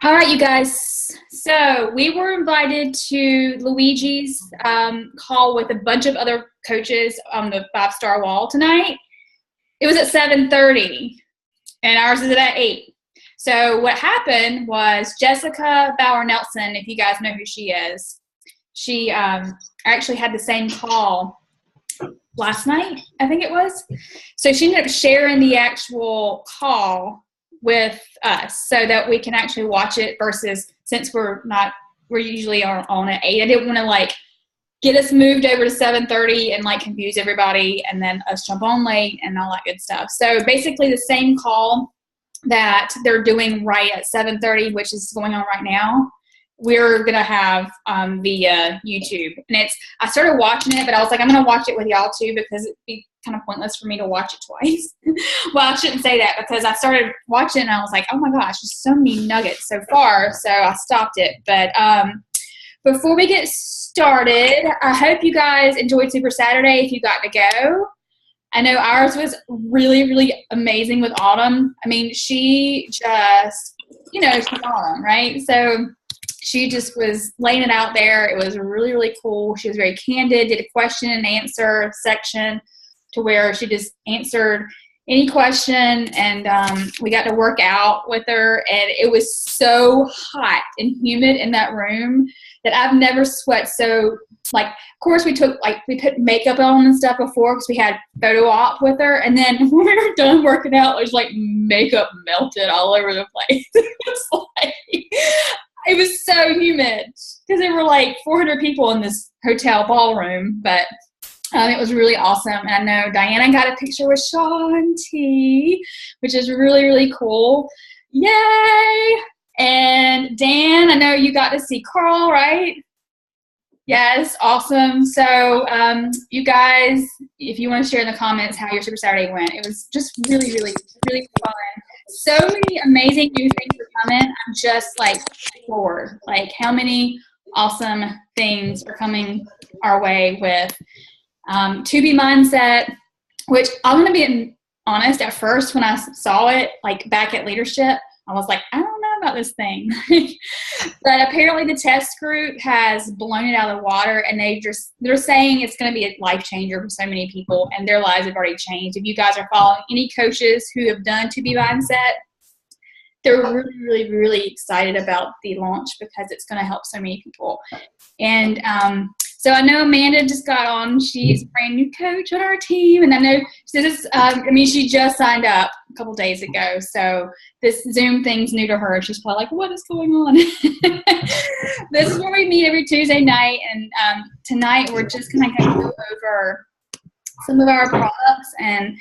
All right, you guys. So we were invited to Luigi's call with a bunch of other coaches on the five-star wall tonight. It was at 7:30, and ours is at 8. So what happened was Jessica Bauer Nelson, if you guys know who she is, she actually had the same call last night, I think it was. So she ended up sharing the actual call with us so that we can actually watch it versus since we're usually on at 8. I didn't want to get us moved over to 7:30 and confuse everybody and then us jump on late and all that good stuff. So basically the same call that they're doing right at 7:30, which is going on right now, we're going to have via YouTube. And I started watching it, but I was like, I'm going to watch it with y'all too because it'd be kind of pointless for me to watch it twice. Well, I shouldn't say that because I started watching and I was like, oh my gosh, there's so many nuggets so far. So I stopped it. But before we get started, I hope you guys enjoyed Super Saturday if you got to go. I know ours was really, really amazing with Autumn. I mean, she just, she's Autumn, right? So she just was laying it out there. It was really, really cool. She was very candid, did a question and answer section to where she just answered any question, and we got to work out with her, and it was so hot and humid in that room that I've never sweat so, of course we put makeup on and stuff before because we had photo op with her, and then when we were done working out, there's makeup melted all over the place. It was so humid because there were 400 people in this hotel ballroom, but it was really awesome. And I know Diana got a picture with Sean T, which is really, really cool. Yay! And Dan, I know you got to see Carl, right? Yes, awesome. So you guys, if you want to share in the comments how your Super Saturday went, it was just really, really, really fun. So many amazing new things are coming. I'm just floored. How many awesome things are coming our way with To Be Mindset, which I'm going to be honest, at first when I saw it, back at leadership, I was like, I don't know about this thing. But apparently the test group has blown it out of the water, and they're saying it's going to be a life changer for so many people, and their lives have already changed. If you guys are following any coaches who have done To Be Mindset, they're really, really, really excited about the launch because it's going to help so many people. And so I know Amanda just got on. She's a brand new coach on our team. And I know she just signed up a couple days ago. So this Zoom thing's new to her. She's probably like, what is going on? This is where we meet every Tuesday night. And tonight we're just going to go over some of our products. And,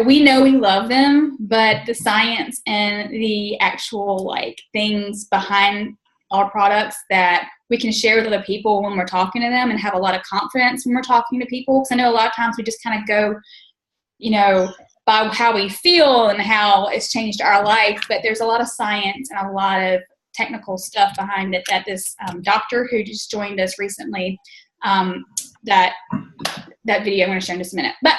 we know we love them, but the science and the actual things behind our products that we can share with other people when we're talking to them and have a lot of confidence when we're talking to people. Because I know a lot of times we just kind of go, by how we feel and how it's changed our life. But there's a lot of science and a lot of technical stuff behind it that this doctor who just joined us recently, that video I'm going to show in just a minute. But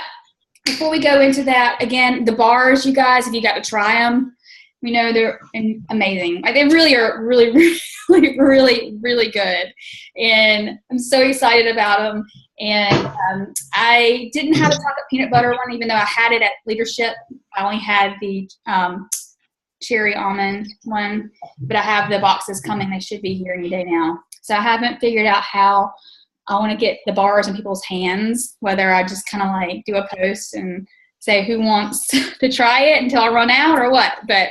before we go into that, again, the bars, you guys, if you got to try them, we know they're amazing. They really are really, really, really, really good. And I'm so excited about them. And I didn't have the chocolate peanut butter one, even though I had it at leadership. I only had the cherry almond one, but I have the boxes coming. They should be here any day now. So I haven't figured out how I want to get the bars in people's hands, whether I just kind of do a post and say who wants to try it until I run out or what. But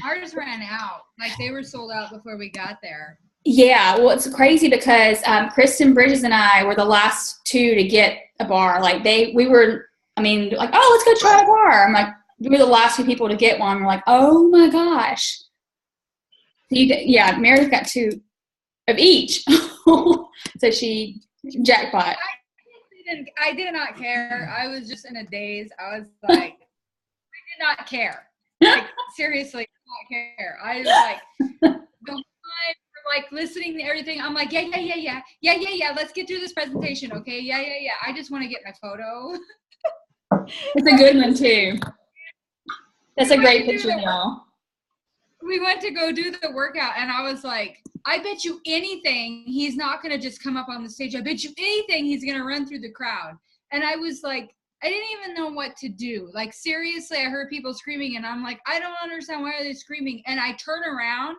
ours ran out. They were sold out before we got there. Yeah, well, it's crazy because Kristen Bridges and I were the last two to get a bar. We were, oh, let's go try a bar. I'm we were the last two people to get one. We're oh my gosh. Meredith got 2 of each. So she jackpot. I did not care. I was just in a daze. I was I did not care. Seriously, not care. I was the whole time we're listening to everything. I'm yeah. Let's get through this presentation, okay? Yeah. I just want to get my photo. It's a good one too. That's a great picture, y'all. we went to go do the workout, and I was like, I bet you anything he's not going to just come up on the stage. I bet you anything he's going to run through the crowd. And I was like, I didn't even know what to do. Like, seriously, I heard people screaming, and I'm like, I don't understand. Why are they screaming? And I turn around,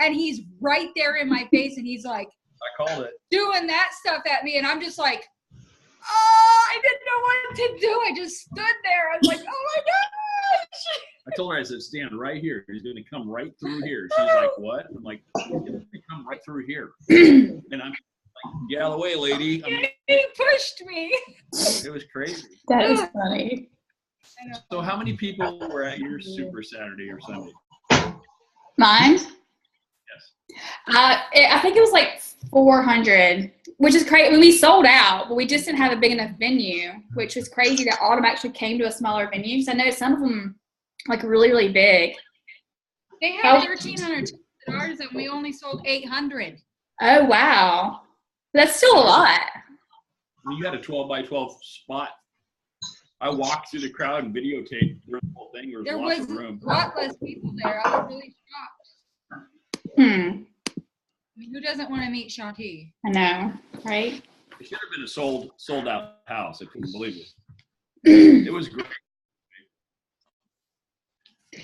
and he's right there in my face, and he's like, I called it. Doing that stuff at me, and I'm just like, oh, I didn't know what to do. I just stood there. I was like, oh my gosh. I told her, I said, stand right here. He's going to come right through here. She's like, what? I'm like, he's going to come right through here. And I'm like, get out of the way, lady. He pushed me. It was crazy. That is funny. So how many people were at your Super Saturday or Sunday? Mine? Yes. I think it was like 400, which is crazy. I mean, we sold out, but we just didn't have a big enough venue, which was crazy that Autumn actually came to a smaller venue. So I know some of them like really, really big. They had 1,300 tickets at ours, and we only sold 800. Oh, wow. That's still a lot. You had a 12 by 12 spot. I walked through the crowd and videotaped the whole thing. There was lots of room. A lot less people there. I was really shocked. I mean, who doesn't want to meet Shanti? I know, right? It should have been a sold out house. I couldn't believe it. It was great.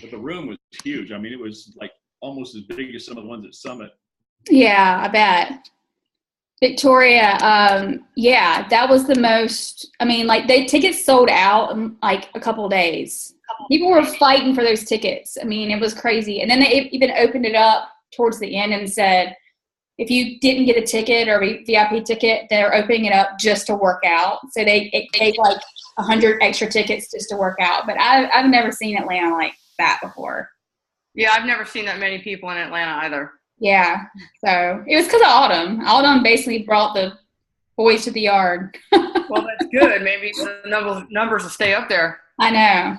But the room was huge. I mean, it was like almost as big as some of the ones at Summit. Yeah, I bet. Victoria, yeah, that was the most. I mean, like, tickets sold out in like a couple of days. People were fighting for those tickets. I mean, it was crazy. And then they even opened it up towards the end and said, if you didn't get a ticket or a VIP ticket, they're opening it up just to work out. So it gave like 100 extra tickets just to work out. But I've never seen Atlanta like that before. Yeah, I've never seen that many people in Atlanta either. Yeah, so it was because of Autumn. Autumn basically brought the boys to the yard. Well, that's good. Maybe the numbers will stay up there. I know.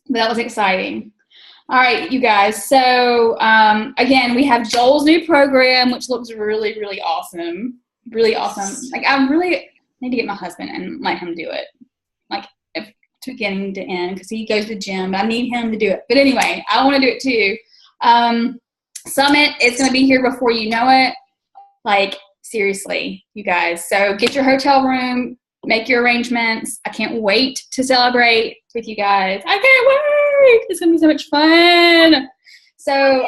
But that was exciting. All right, you guys. So, again, we have Joel's new program, which looks really, really awesome. Really awesome. Like, I really need to get my husband and let him do it. Like, to beginning to end, because he goes to the gym. I need him to do it. But anyway, I want to do it too. Summit is going to be here before you know it. Like, seriously, you guys. So get your hotel room, make your arrangements. I can't wait to celebrate with you guys. I can't wait. It's going to be so much fun. So,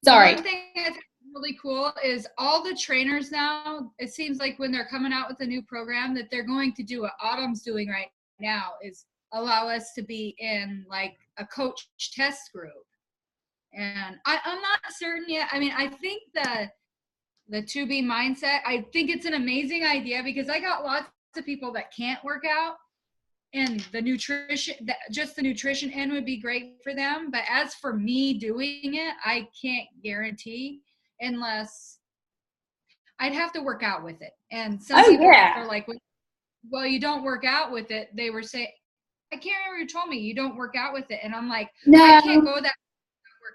sorry. One thing that's really cool is all the trainers now, it seems like when they're coming out with a new program that they're going to do what Autumn's doing right now is allow us to be in like a coach test group. And I'm not certain yet. I mean, I think the 2B mindset, I think it's an amazing idea because I got lots of people that can't work out, and the nutrition, just the nutrition end would be great for them. But as for me doing it, I can't guarantee unless I'd have to work out with it. And some people are like, well, you don't work out with it. They were saying, I can't remember who told me you don't work out with it. And I'm like, no, I can't go that.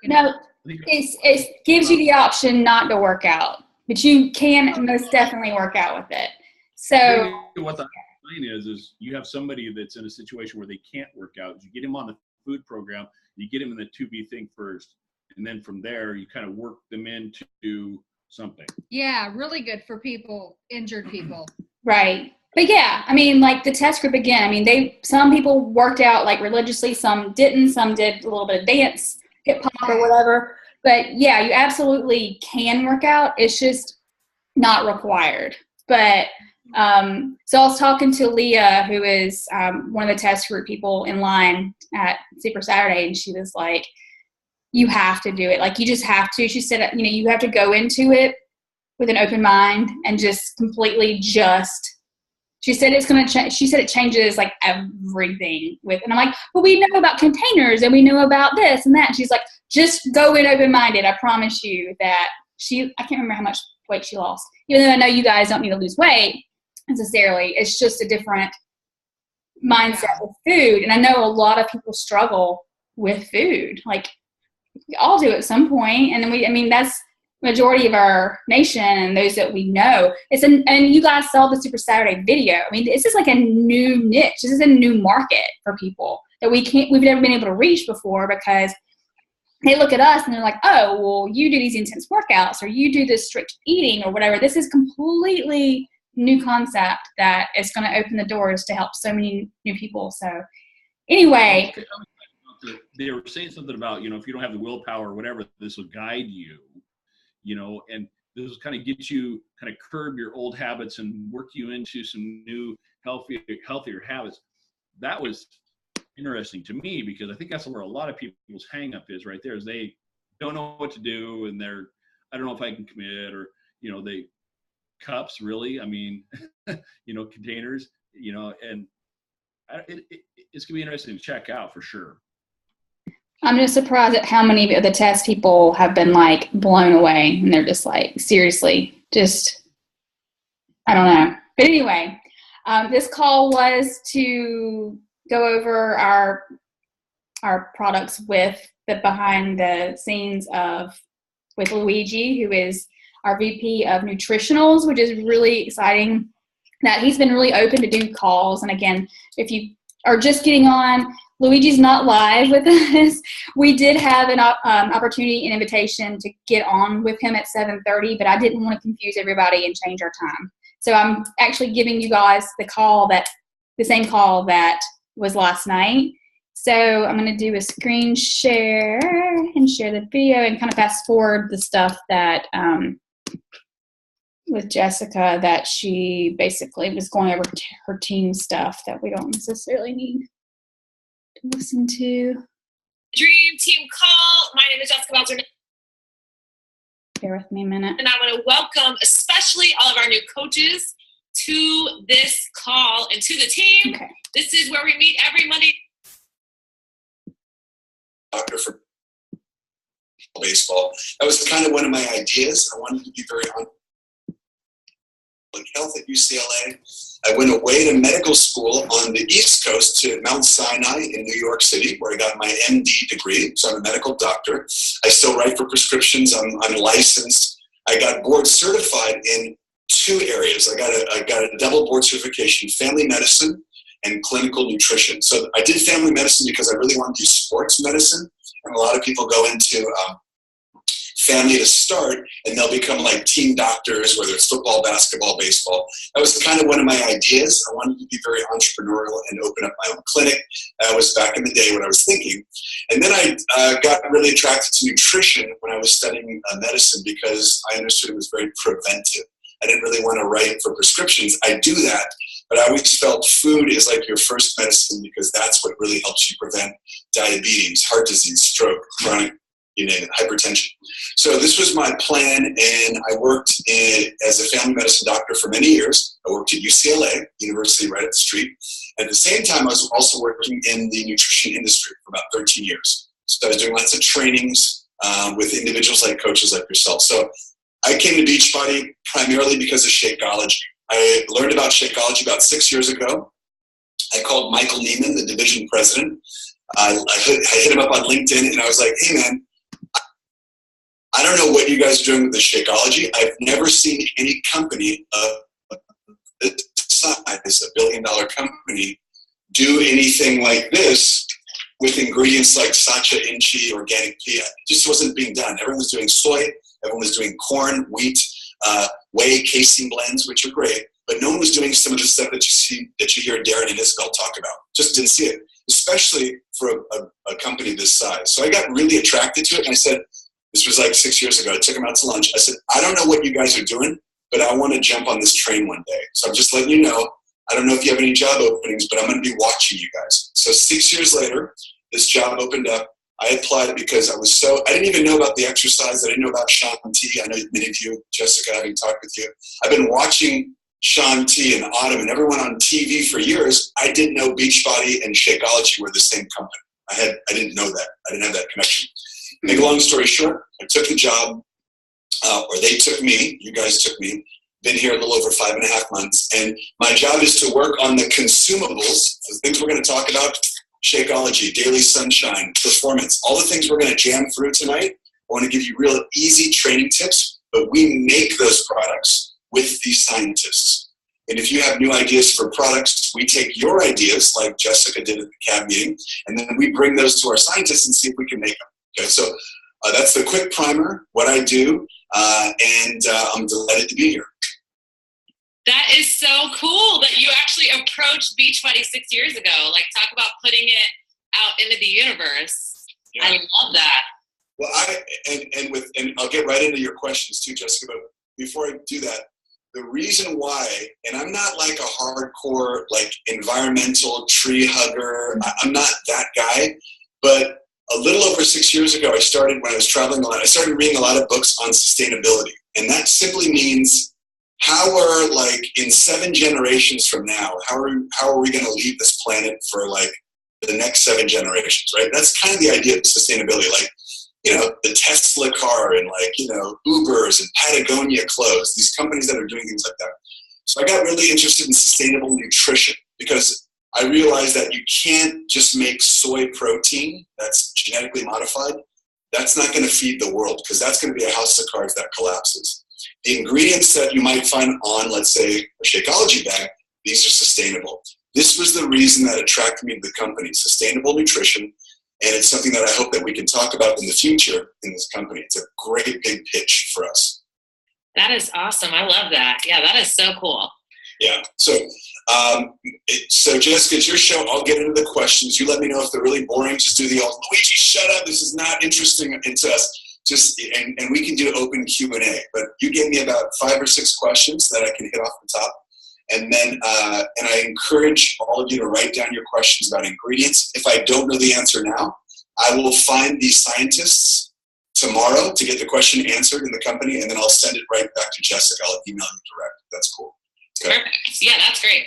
No, it gives you the option not to work out, but you can most definitely work out with it. So what the plan is you have somebody that's in a situation where they can't work out. You get him on the food program, you get him in the 2B thing first, and then from there you kind of work them into something. Yeah, really good for people, injured people. Right. But yeah, I mean, like the test group again, I mean, some people worked out like religiously, some didn't, some did a little bit of dance, hip hop or whatever. But yeah, you absolutely can work out. It's just not required. But so I was talking to Leah, who is one of the test group people in line at Super Saturday, and she was like, you have to do it. Like, you just have to. She said, you know, you have to go into it with an open mind and just completely she said it's going to change. She said it changes like everything with, and I'm like, well, we know about containers and we know about this and that. And she's like, just go in open-minded. I promise you that I can't remember how much weight she lost. Even though I know you guys don't need to lose weight necessarily. It's just a different mindset with food. And I know a lot of people struggle with food. Like, we all do at some point. And then that's majority of our nation and those that we know. And you guys saw the Super Saturday video. I mean, this is like a new niche. This is a new market for people that we've never been able to reach before, because they look at us and they're like, oh, well, you do these intense workouts or you do this strict eating or whatever. This is completely new concept that is going to open the doors to help so many new people. So anyway. They were saying something about, if you don't have the willpower or whatever, this will guide you, and this will kind of get you, kind of curb your old habits and work you into some new healthier habits. That was interesting to me because I think that's where a lot of people's hang up is right there, is they don't know what to do and I don't know if I can commit, or they cups really, I mean containers, and it's gonna be interesting to check out for sure. I'm just surprised at how many of the test people have been like blown away, and they're just like, seriously, just, I don't know. But anyway, this call was to go over our products with the behind the scenes with Luigi, who is our VP of Nutritionals, which is really exciting that he's been really open to do calls. And again, if you are just getting on, Luigi's not live with us. We did have an opportunity and invitation to get on with him at 7:30, but I didn't want to confuse everybody and change our time. So I'm actually giving you guys the same call that was last night. So I'm going to do a screen share and share the video and kind of fast forward the stuff that with Jessica that she basically was going over her team stuff that we don't necessarily need to listen to. Dream Team Call. My name is Jessica Belzer. Bear with me a minute. And I want to welcome especially all of our new coaches to this call and to the team. Okay. This is where we meet every Monday. Doctor for baseball. That was kind of one of my ideas. I wanted to be very on health at UCLA. I went away to medical school on the East Coast to Mount Sinai in New York City, where I got my MD degree. So I'm a medical doctor. I still write for prescriptions. I'm licensed. I got board certified in 2 areas. I got a double board certification, family medicine and clinical nutrition. So I did family medicine because I really wanted to do sports medicine. And a lot of people go into family to start, and they'll become like team doctors, whether it's football, basketball, baseball. That was kind of one of my ideas. I wanted to be very entrepreneurial and open up my own clinic. That was back in the day what I was thinking. And then I got really attracted to nutrition when I was studying medicine because I understood it was very preventive. I didn't really want to write for prescriptions. I do that, but I always felt food is like your first medicine because that's what really helps you prevent diabetes, heart disease, stroke, chronic, you name it, hypertension. So this was my plan, and I worked as a family medicine doctor for many years. I worked at UCLA, university right up the street. At the same time, I was also working in the nutrition industry for about 13 years. So I was doing lots of trainings with individuals like coaches like yourself. So I came to Beachbody primarily because of Shakeology. I learned about Shakeology about 6 years ago. I called Michael Neiman, the division president. I hit him up on LinkedIn, and I was like, hey, man, I don't know what you guys are doing with the Shakeology. I've never seen any company of this size, $1 billion company, do anything like this with ingredients like Sacha Inchi, organic pea. It just wasn't being done. Everyone was doing soy. Everyone was doing corn, wheat, whey, casein blends, which are great. But no one was doing some of the stuff that you hear Darren and Isabel talk about. Just didn't see it, especially for a company this size. So I got really attracted to it, and I said, this was like 6 years ago. I took him out to lunch. I said, I don't know what you guys are doing, but I want to jump on this train one day. So I'm just letting you know. I don't know if you have any job openings, but I'm going to be watching you guys. So 6 years later, this job opened up. I applied because I didn't even know about the exercise. I didn't know about Shaun T. I know many of you, Jessica, having talked with you. I've been watching Shaun T and Autumn and everyone on TV for years. I didn't know Beachbody and Shakeology were the same company. I didn't know that. I didn't have that connection. Make a long story short, I took the job, or they took me, you guys took me, been here a little over 5.5 months, and my job is to work on the consumables, the things we're going to talk about, Shakeology, Daily Sunshine, performance, all the things we're going to jam through tonight. I want to give you real easy training tips, but we make those products with these scientists. And if you have new ideas for products, we take your ideas, like Jessica did at the CAB meeting, and then we bring those to our scientists and see if we can make them. Okay, so that's the quick primer, what I do, and I'm delighted to be here. That is so cool that you actually approached Beachbody 6 years ago. Like, talk about putting it out into the universe. Yeah. I love that. Well, and I'll get right into your questions too, Jessica, but before I do that, the reason why, and I'm not like a hardcore, like environmental tree hugger, I'm not that guy, but a little over 6 years ago, when I was traveling a lot, I started reading a lot of books on sustainability. And that simply means how are, like, in 7 generations from now, how are we going to leave this planet for, like, the next 7 generations, right? That's kind of the idea of sustainability. Like, you know, the Tesla car and, like, you know, Ubers and Patagonia clothes, these companies that are doing things like that. So I got really interested in sustainable nutrition because I realized that you can't just make soy protein that's genetically modified. That's not going to feed the world because that's going to be a house of cards that collapses. The ingredients that you might find on, let's say, a Shakeology bag, these are sustainable. This was the reason that attracted me to the company, sustainable nutrition, and it's something that I hope that we can talk about in the future in this company. It's a great big pitch for us. That is awesome. I love that. Yeah, that is so cool. Yeah. So Jessica, it's your show. I'll get into the questions. You let me know if they're really boring. Just do the old, Luigi, shut up. This is not interesting to us. And we can do open Q&A. But you gave me about 5 or 6 questions that I can hit off the top. And then and I encourage all of you to write down your questions about ingredients. If I don't know the answer now, I will find these scientists tomorrow to get the question answered in the company, and then I'll send it right back to Jessica. I'll email you direct. That's cool. Okay. Perfect. Yeah, that's great.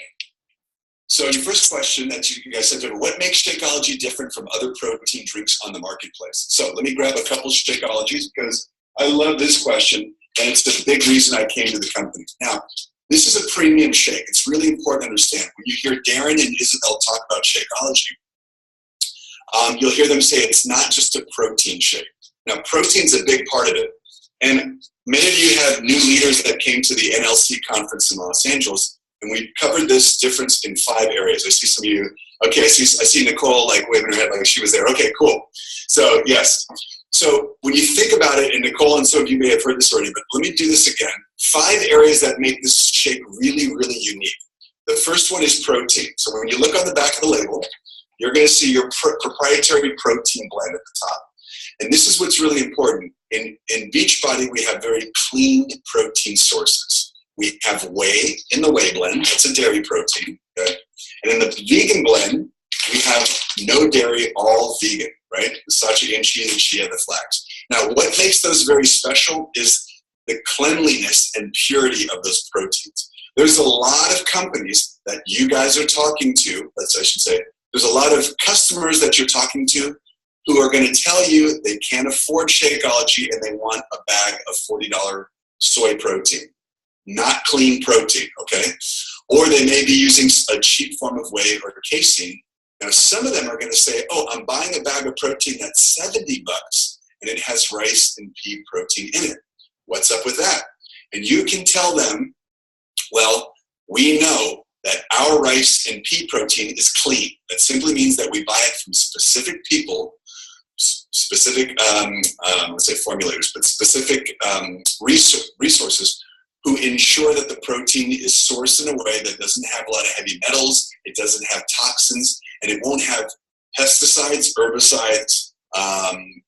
So your first question that you guys said, what makes Shakeology different from other protein drinks on the marketplace? So let me grab a couple of Shakeologies because I love this question, and it's the big reason I came to the company. Now, this is a premium shake. It's really important to understand. When you hear Darren and Isabel talk about Shakeology, you'll hear them say it's not just a protein shake. Now, protein's a big part of it. And many of you have new leaders that came to the NLC conference in Los Angeles, and we covered this difference in 5 areas. I see some of you. Okay, I see Nicole like waving her head like she was there. Okay, cool. So yes. So when you think about it, and Nicole and some of you may have heard this already, but let me do this again. 5 areas that make this shake really, really unique. The first one is protein. So when you look on the back of the label, you're going to see your proprietary protein blend at the top. And this is what's really important. In Beachbody, we have very clean protein sources. We have whey in the whey blend. That's a dairy protein. Okay? And in the vegan blend, we have no dairy, all vegan, right? The sacha inchi, the chia, the flax. Now, what makes those very special is the cleanliness and purity of those proteins. There's a lot of companies that you guys are talking to, there's a lot of customers that you're talking to who are going to tell you they can't afford Shakeology and they want a bag of $40 soy protein. Not clean protein, okay? Or they may be using a cheap form of whey or casein. Now, some of them are going to say, oh, I'm buying a bag of protein that's $70 and it has rice and pea protein in it. What's up with that? And you can tell them, well, we know that our rice and pea protein is clean. That simply means that we buy it from specific people, specific, let's say formulators, but specific resources who ensure that the protein is sourced in a way that doesn't have a lot of heavy metals, it doesn't have toxins, and it won't have pesticides, herbicides,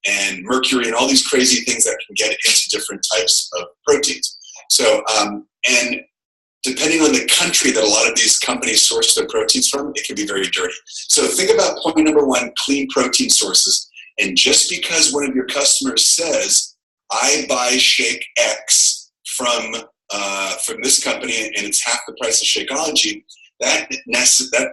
and mercury, and all these crazy things that can get into different types of proteins. So, and depending on the country that a lot of these companies source their proteins from, it can be very dirty. So think about point number 1, clean protein sources. And just because one of your customers says, I buy Shake X from this company and it's half the price of Shakeology, that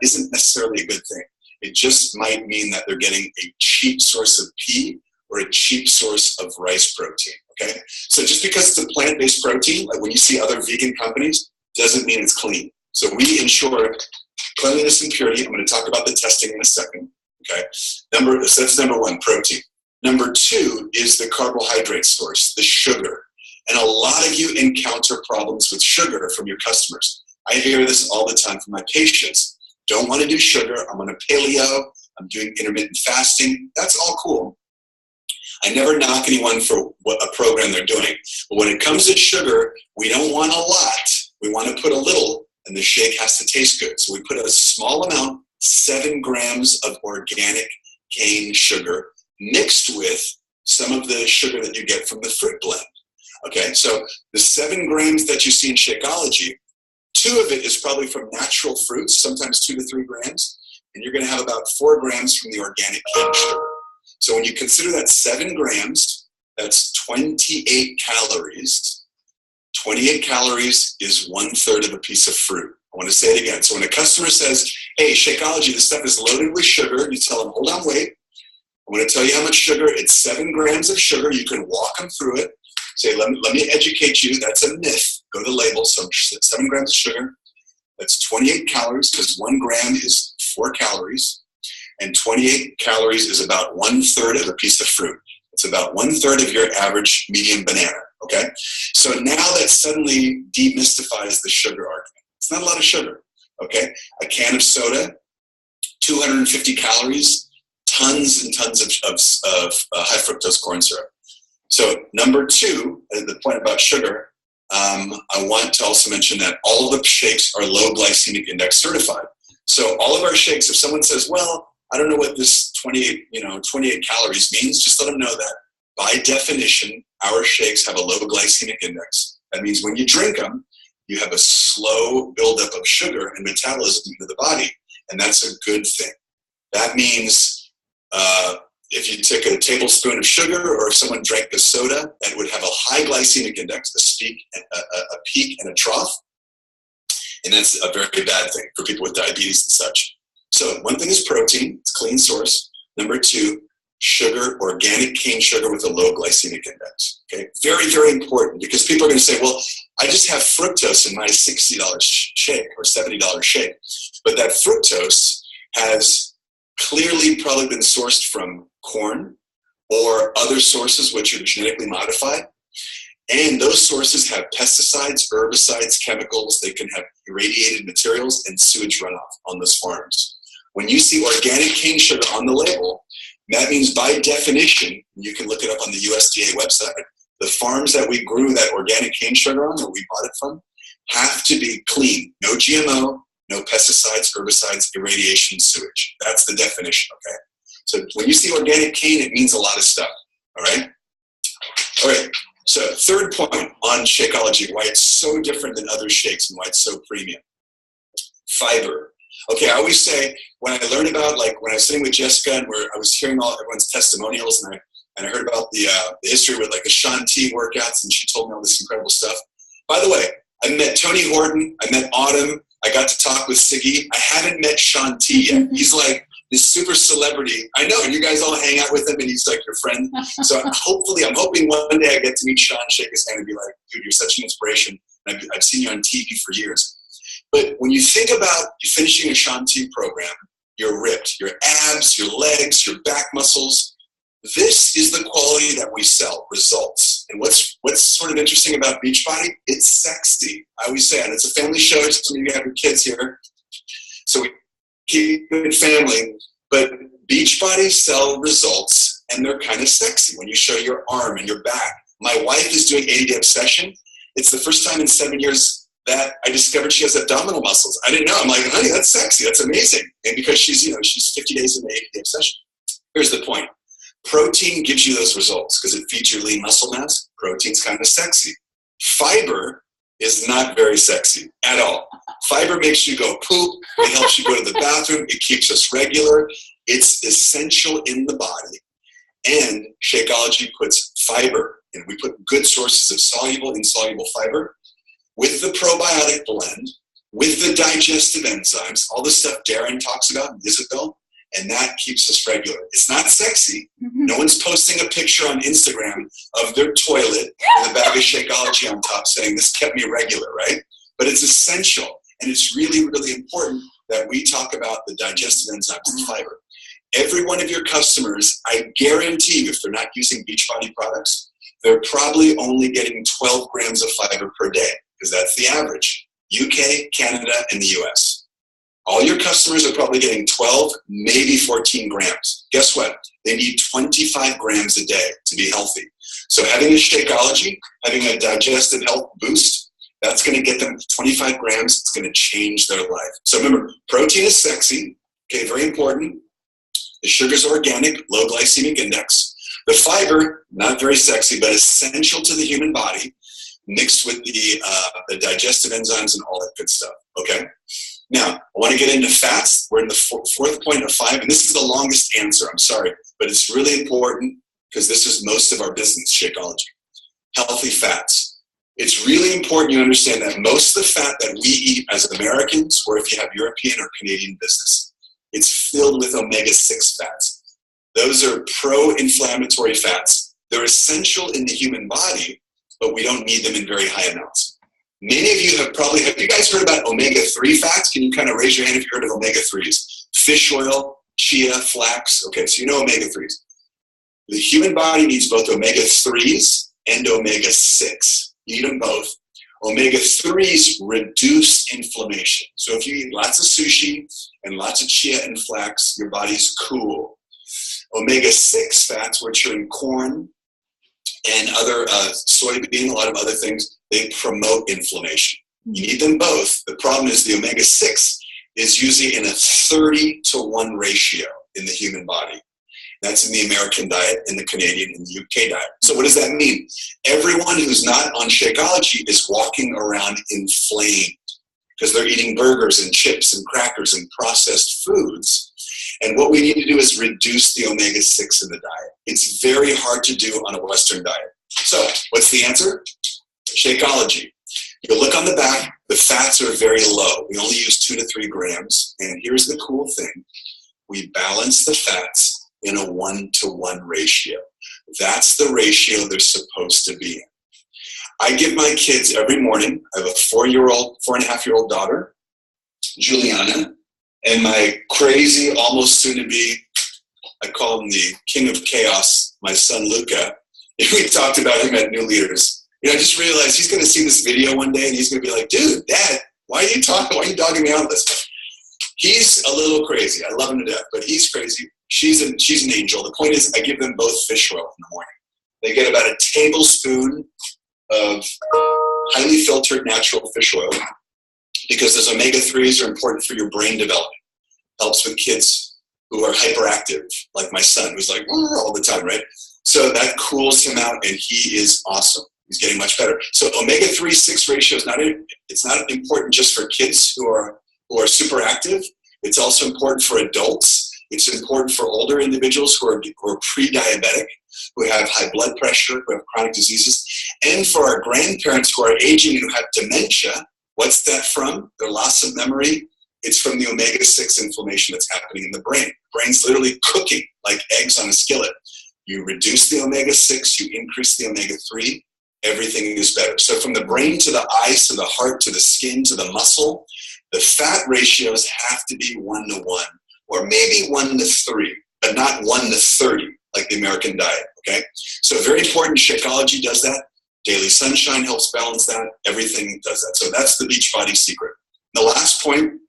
isn't necessarily a good thing. It just might mean that they're getting a cheap source of pea or a cheap source of rice protein, okay? So just because it's a plant-based protein, like when you see other vegan companies, doesn't mean it's clean. So we ensure cleanliness and purity. I'm going to talk about the testing in a second, okay? So that's number 1, protein. Number 2 is the carbohydrate source, the sugar. And a lot of you encounter problems with sugar from your customers. I hear this all the time from my patients. Don't want to do sugar. I'm on a paleo. I'm doing intermittent fasting. That's all cool. I never knock anyone for what a program they're doing. But when it comes to sugar, we don't want a lot. We want to put a little, and the shake has to taste good. So we put a small amount, 7 grams of organic cane sugar mixed with some of the sugar that you get from the fruit blend. Okay, so the 7 grams that you see in Shakeology, 2 of it is probably from natural fruits, sometimes 2 to 3 grams, and you're going to have about 4 grams from the organic cane sugar. So when you consider that 7 grams, that's 28 calories. 28 calories is 1/3 of a piece of fruit. I want to say it again. So when a customer says, hey, Shakeology, this stuff is loaded with sugar, you tell them, hold on, wait. I'm going to tell you how much sugar. It's 7 grams of sugar. You can walk them through it. Say, let me educate you. That's a myth. Go to the label. So 7 grams of sugar. That's 28 calories because 1 gram is 4 calories. And 28 calories is about 1/3 of a piece of fruit. It's about 1/3 of your average medium banana. Okay? So now that suddenly demystifies the sugar argument. It's not a lot of sugar. Okay? A can of soda, 250 calories, tons and tons of high fructose corn syrup. So number 2, the point about sugar, I want to also mention that all the shakes are low glycemic index certified. So all of our shakes, if someone says, well, I don't know what this 28 calories means, just let them know that by definition, our shakes have a low glycemic index. That means when you drink them, you have a slow buildup of sugar and metabolism into the body, and that's a good thing. That means if you took a tablespoon of sugar, or if someone drank a soda, that would have a high glycemic index, a peak and a trough, and that's a very bad thing for people with diabetes and such. So 1 thing is protein, it's a clean source. Number 2, sugar, organic cane sugar with a low glycemic index. Okay, very, very important, because people are going to say, well, I just have fructose in my $60 shake or $70 shake, but that fructose has clearly probably been sourced from corn or other sources which are genetically modified. And those sources have pesticides, herbicides, chemicals. They can have irradiated materials and sewage runoff on those farms. When you see organic cane sugar on the label, that means by definition, you can look it up on the USDA website, the farms that we grew that organic cane sugar on, or we bought it from, have to be clean. No GMO, no pesticides, herbicides, irradiation, sewage. That's the definition, okay? So when you see organic cane, it means a lot of stuff, all right? All right, so 3rd point on Shakeology, why it's so different than other shakes and why it's so premium. Fiber. Okay, I always say, when I learned about, like when I was sitting with Jessica and I was hearing all everyone's testimonials, and I heard about the history with like the Shaun T workouts, and she told me all this incredible stuff. By the way, I met Tony Horton, I met Autumn, I got to talk with Siggy. I haven't met Shaun T yet. He's like this super celebrity. I know, and you guys all hang out with him, and he's like your friend. So I'm hoping one day I get to meet Shaun, shake his hand, and be like, dude, you're such an inspiration. And I've seen you on TV for years. But when you think about you finishing a Shaun T program, you're ripped. Your abs, your legs, your back muscles. This is the quality that we sell, results. And what's sort of interesting about Beachbody? It's sexy. I always say, and it's a family show. Some of you have your kids here. So we keep it family. But Beachbody sell results, and they're kind of sexy when you show your arm and your back. My wife is doing 80-day obsession. It's the first time in 7 years that I discovered she has abdominal muscles. I didn't know. I'm like, honey, that's sexy. That's amazing. And because she's 50 days in the 80-day obsession. Here's the point. Protein gives you those results because it feeds your lean muscle mass. Protein's kind of sexy. Fiber is not very sexy at all. Fiber makes you go poop. It helps you go to the bathroom. It keeps us regular. It's essential in the body. And Shakeology puts fiber, and we put good sources of soluble and insoluble fiber with the probiotic blend, with the digestive enzymes, all the stuff Darren talks about, Isabel, and that keeps us regular. It's not sexy. Mm-hmm. No one's posting a picture on Instagram of their toilet with a bag of Shakeology on top saying, this kept me regular, right? But it's essential, and it's really, really important that we talk about the digestive enzymes and fiber. Every one of your customers, I guarantee you, if they're not using Beachbody products, they're probably only getting 12 grams of fiber per day, because that's the average. UK, Canada, and the US. All your customers are probably getting 12, maybe 14 grams. Guess what? They need 25 grams a day to be healthy. So having a Shakeology, having a digestive health boost, that's going to get them 25 grams. It's going to change their life. So remember, protein is sexy. Okay, very important. The sugar's organic, low glycemic index. The fiber, not very sexy, but essential to the human body, mixed with the digestive enzymes and all that good stuff. Okay? Now, I want to get into fats. We're in the fourth point of 5, and this is the longest answer. I'm sorry, but it's really important because this is most of our business, Shakeology. Healthy fats. It's really important you understand that most of the fat that we eat as Americans, or if you have European or Canadian business, it's filled with omega-6 fats. Those are pro-inflammatory fats. They're essential in the human body, but we don't need them in very high amounts. Many of you have you guys heard about omega-3 fats? Can you kind of raise your hand if you heard of omega-3s? Fish oil, chia, flax. Okay, so you know omega-3s. The human body needs both omega-3s and omega-6. You need them both. Omega-3s reduce inflammation. So if you eat lots of sushi and lots of chia and flax, your body's cool. Omega-6 fats, which are in corn and other soybean, a lot of other things, they promote inflammation. You need them both. The problem is the omega-6 is usually in a 30-to-1 ratio in the human body. That's in the American diet, in the Canadian, and the UK diet. So what does that mean? Everyone who's not on Shakeology is walking around inflamed because they're eating burgers and chips and crackers and processed foods. And what we need to do is reduce the omega-6 in the diet. It's very hard to do on a Western diet. So what's the answer? Shakeology. You look on the back, the fats are very low. We only use 2 to 3 grams. And here's the cool thing. We balance the fats in a 1-to-1 ratio. That's the ratio they're supposed to be in. I give my kids every morning, I have a 4.5-year-old daughter, Juliana, and my crazy, almost soon to be, I call him the king of chaos, my son Luca. We talked about him at New Leaders. I just realized he's going to see this video one day and he's going to be like, dude, Dad, why are you dogging me out this way? He's a little crazy. I love him to death, but he's crazy. She's an angel. The point is I give them both fish oil in the morning. They get about a tablespoon of highly filtered natural fish oil because those omega-3s are important for your brain development. Helps with kids who are hyperactive, like my son, who's like all the time, right? So that cools him out, and he is awesome. He's getting much better. So omega-3-6 ratio is it's not important just for kids who are super active. It's also important for adults. It's important for older individuals who are pre-diabetic, who have high blood pressure, who have chronic diseases, and for our grandparents who are aging and who have dementia. What's that from? Their loss of memory. It's from the omega-6 inflammation that's happening in the brain. The brain's literally cooking like eggs on a skillet. You reduce the omega-6, you increase the omega-3, everything is better. So from the brain to the eyes, to the heart, to the skin, to the muscle, the fat ratios have to be 1-to-1, or maybe 1-to-3, but not 1-to-30, like the American diet, okay? So very important, Shakeology does that. Daily Sunshine helps balance that. Everything does that. So that's the Beachbody secret. The last point,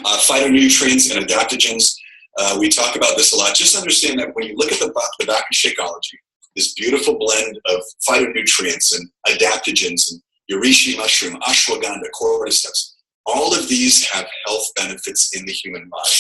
phytonutrients and adaptogens. We talk about this a lot. Just understand that when you look at the back of Shakeology, this beautiful blend of phytonutrients and adaptogens and reishi mushroom, ashwagandha, cordyceps, all of these have health benefits in the human body.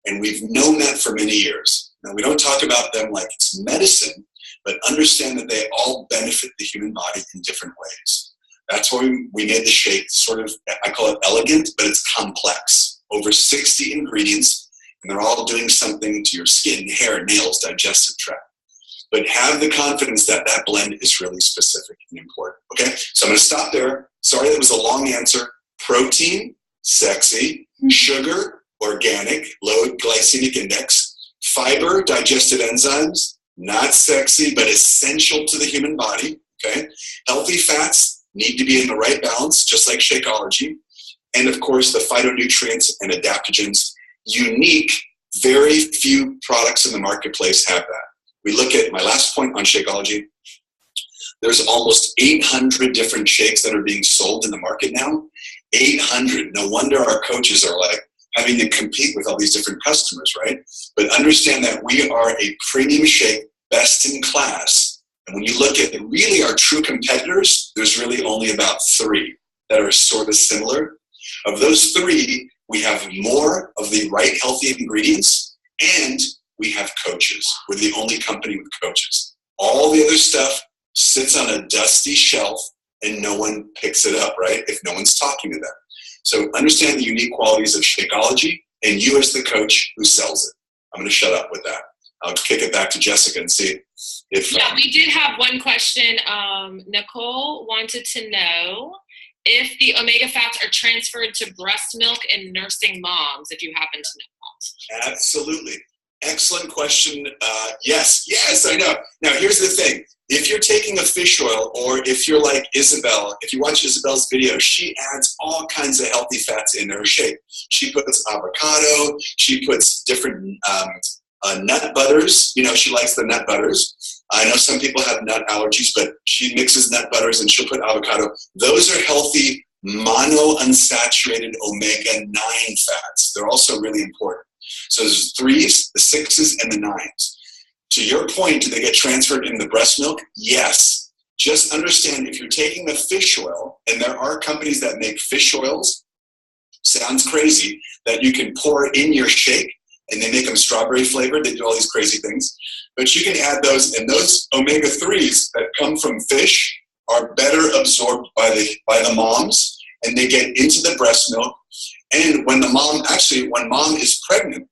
And we've known that for many years. Now, we don't talk about them like it's medicine, but understand that they all benefit the human body in different ways. That's why we made the shake sort of, I call it elegant, but it's complex. Over 60 ingredients, and they're all doing something to your skin, hair, nails, digestive tract. But have the confidence that that blend is really specific and important. Okay, so I'm going to stop there. Sorry that was a long answer. Protein, sexy. Sugar, organic, low glycemic index. Fiber, digestive enzymes, not sexy, but essential to the human body. Okay, healthy fats need to be in the right balance, just like Shakeology. And of course, the phytonutrients and adaptogens, unique, very few products in the marketplace have that. We look at my last point on Shakeology. There's almost 800 different shakes that are being sold in the market now. 800. No wonder our coaches are like, having to compete with all these different customers, right? But understand that we are a premium shake, best in class. And when you look at really our true competitors, there's really only about 3 that are sort of similar. Of those 3, we have more of the right healthy ingredients, and we have coaches. We're the only company with coaches. All the other stuff sits on a dusty shelf and no one picks it up, right? If no one's talking to them. So understand the unique qualities of Shakeology and you as the coach who sells it. I'm going to shut up with that. I'll kick it back to Jessica and see if... Yeah, we did have one question. Nicole wanted to know if the omega fats are transferred to breast milk in nursing moms, if you happen to know. Absolutely. Excellent question. Yes, I know. Now, here's the thing. If you're taking a fish oil, or if you're like Isabel, if you watch Isabel's video, she adds all kinds of healthy fats in her shake. She puts avocado. She puts different nut butters. You know, she likes the nut butters. I know some people have nut allergies, but she mixes nut butters and she'll put avocado. Those are healthy monounsaturated omega-9 fats. They're also really important. So there's 3s, the 6s, and the 9s. To your point, do they get transferred in the breast milk? Yes. Just understand, if you're taking a fish oil, and there are companies that make fish oils, sounds crazy, that you can pour in your shake, and they make them strawberry flavored. They do all these crazy things. But you can add those, and those omega-3s that come from fish are better absorbed by the moms, and they get into the breast milk. And when when mom is pregnant,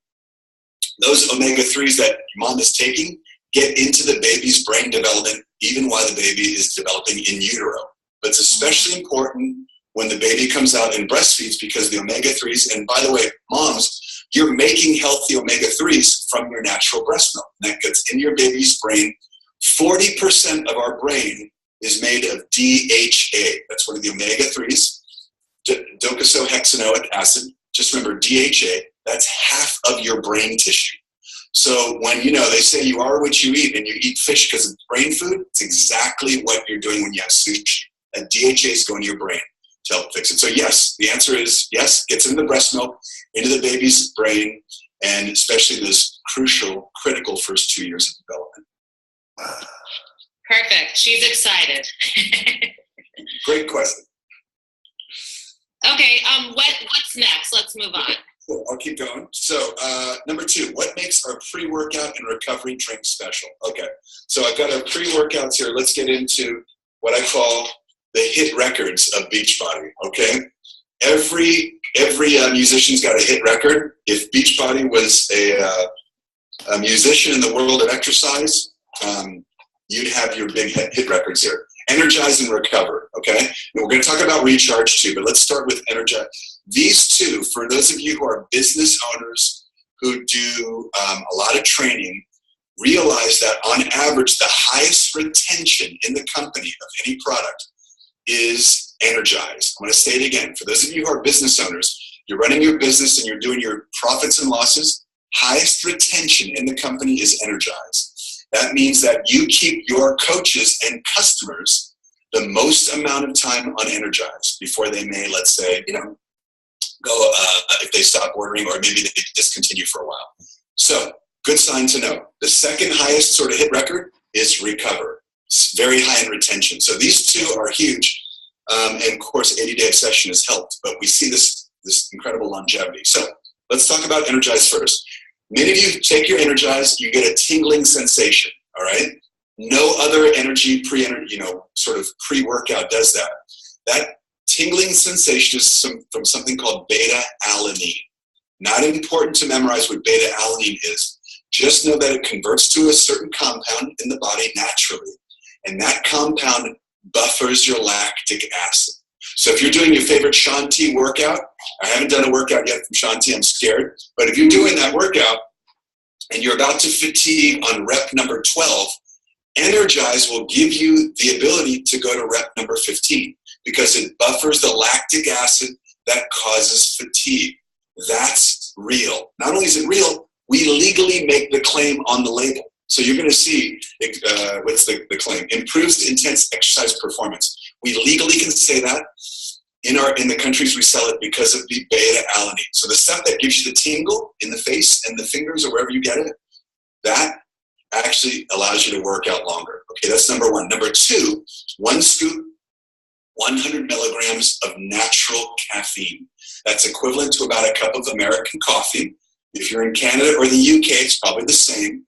those omega-3s that mom is taking get into the baby's brain development even while the baby is developing in utero. But it's especially important when the baby comes out and breastfeeds, because the omega-3s, and by the way, moms, you're making healthy omega-3s from your natural breast milk. And that gets in your baby's brain. 40% of our brain is made of DHA. That's one of the omega-3s, docosahexaenoic acid. Just remember, DHA, that's half of your brain tissue. So when, they say you are what you eat, and you eat fish because it's brain food, it's exactly what you're doing when you have sushi. That DHA is going to your brain to help fix it. So yes, the answer is yes, gets into the breast milk, into the baby's brain, and especially those critical first 2 years of development. Perfect. She's excited. Great question. Okay, what's next? Let's move on. Cool, I'll keep going. So number 2, what makes our pre-workout and recovery drink special? Okay, so I've got our pre-workouts here. Let's get into what I call the hit records of Beachbody, okay? Every musician's got a hit record. If Beachbody was a musician in the world of exercise, you'd have your big hit records here. Energize and recover, okay? And we're going to talk about recharge too, but let's start with energize. These 2, for those of you who are business owners who do a lot of training, realize that on average, the highest retention in the company of any product is energize. I'm going to say it again. For those of you who are business owners, you're running your business and you're doing your profits and losses, highest retention in the company is energize. That means that you keep your coaches and customers the most amount of time on energize before they may, let's say, go if they stop ordering, or maybe they discontinue for a while. So, good sign to know. The second highest sort of hit record is recover. It's very high in retention. So these 2 are huge. And of course, 80-day obsession has helped, but we see this incredible longevity. So let's talk about energize first. Many of you take your energize, you get a tingling sensation, all right? No other sort of pre-workout does that. That tingling sensation is from something called beta-alanine. Not important to memorize what beta-alanine is. Just know that it converts to a certain compound in the body naturally. And that compound buffers your lactic acid. So if you're doing your favorite Shanti workout, I haven't done a workout yet from Shanti, I'm scared. But if you're doing that workout and you're about to fatigue on rep number 12, Energize will give you the ability to go to rep number 15 because it buffers the lactic acid that causes fatigue. That's real. Not only is it real, we legally make the claim on the label. So you're going to see, what's the claim? Improves intense exercise performance. We legally can say that. in the countries we sell it because of the beta-alanine. So the stuff that gives you the tingle in the face and the fingers or wherever you get it, that actually allows you to work out longer. Okay, that's number one. Number two, 1 scoop, 100 milligrams of natural caffeine. That's equivalent to about a cup of American coffee. If you're in Canada or the UK, it's probably the same.